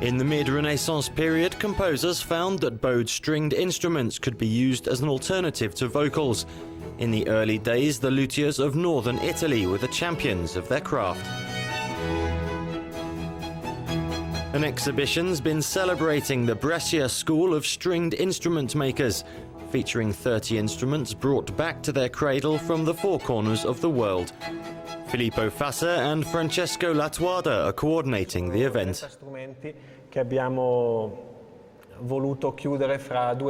In the mid-Renaissance period, composers found that bowed stringed instruments could be used as an alternative to vocals. In the early days, the luthiers of northern Italy were the champions of their craft. An exhibition's been celebrating the Brescia school of stringed instrument makers, featuring 30 instruments brought back to their cradle from the four corners of the world. Filippo Fassa and Francesco Latuada are coordinating the event.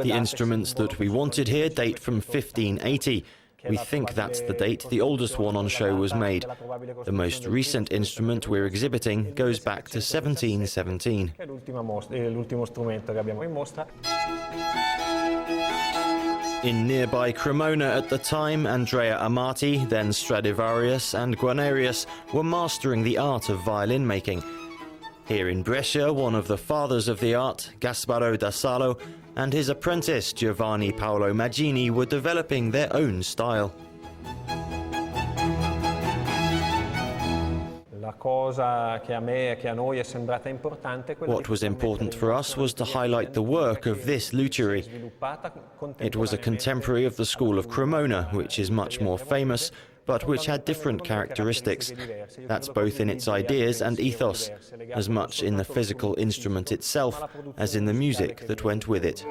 The instruments that we wanted here date from 1580. We think that's the date the oldest one on show was made. The most recent instrument we're exhibiting goes back to 1717. In nearby Cremona at the time, Andrea Amati, then Stradivarius and Guarnerius were mastering the art of violin making. Here in Brescia, one of the fathers of the art, Gasparo da Salo, and his apprentice Giovanni Paolo Maggini were developing their own style. What was important for us was to highlight the work of this luthiery. It was a contemporary of the school of Cremona, which is much more famous, but which had different characteristics. That's both in its ideas and ethos, as much in the physical instrument itself as in the music that went with it.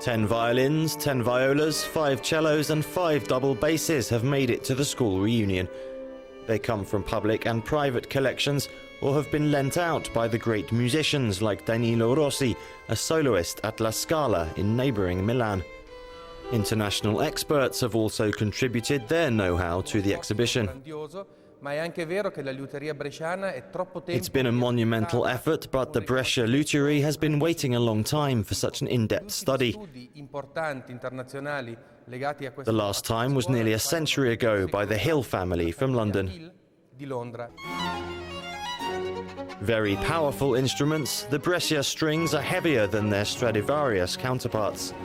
10 violins, 10 violas, 5 cellos and 5 double basses have made it to the school reunion. They come from public and private collections or have been lent out by the great musicians like Danilo Rossi, a soloist at La Scala in neighbouring Milan. International experts have also contributed their know-how to the exhibition. It's been a monumental effort, but the Brescia luthiery has been waiting a long time for such an in-depth study. The last time was nearly a century ago by the Hill family from London. Very powerful instruments, the Brescia strings are heavier than their Stradivarius counterparts.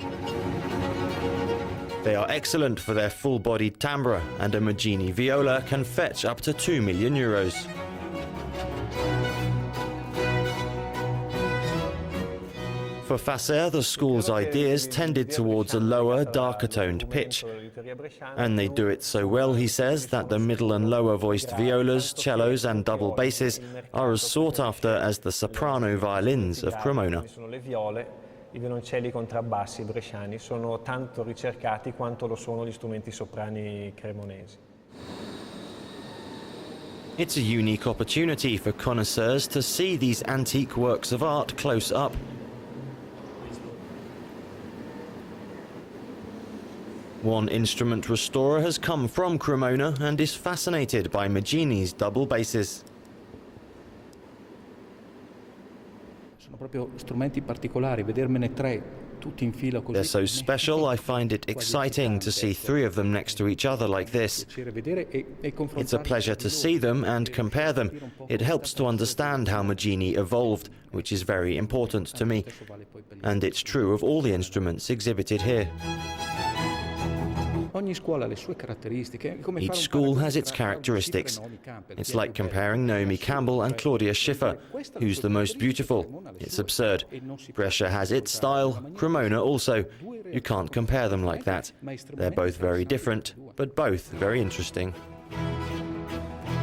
They are excellent for their full-bodied timbre, and a Maggini viola can fetch up to €2 million. For Fassa, the school's ideas tended towards a lower, darker-toned pitch. And they do it so well, he says, that the middle and lower-voiced violas, cellos and double basses are as sought after as the soprano violins of Cremona. I violoncelli contrabbassi bresciani sono tanto ricercati quanto lo sono gli strumenti soprani cremonesi. It's a unique opportunity for connoisseurs to see these antique works of art close up. One instrument restorer has come from Cremona and is fascinated by Maggini's double basses. They're so special, I find it exciting to see 3 of them next to each other like this. It's a pleasure to see them and compare them. It helps to understand how Maggini evolved, which is very important to me. And it's true of all the instruments exhibited here. Each school has its characteristics. It's like comparing Naomi Campbell and Claudia Schiffer. Who's the most beautiful? It's absurd. Brescia has its style, Cremona also. You can't compare them like that. They're both very different, but both very interesting.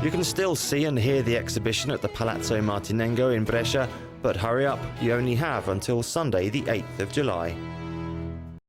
You can still see and hear the exhibition at the Palazzo Martinengo in Brescia, but hurry up, you only have until Sunday the 8th of July.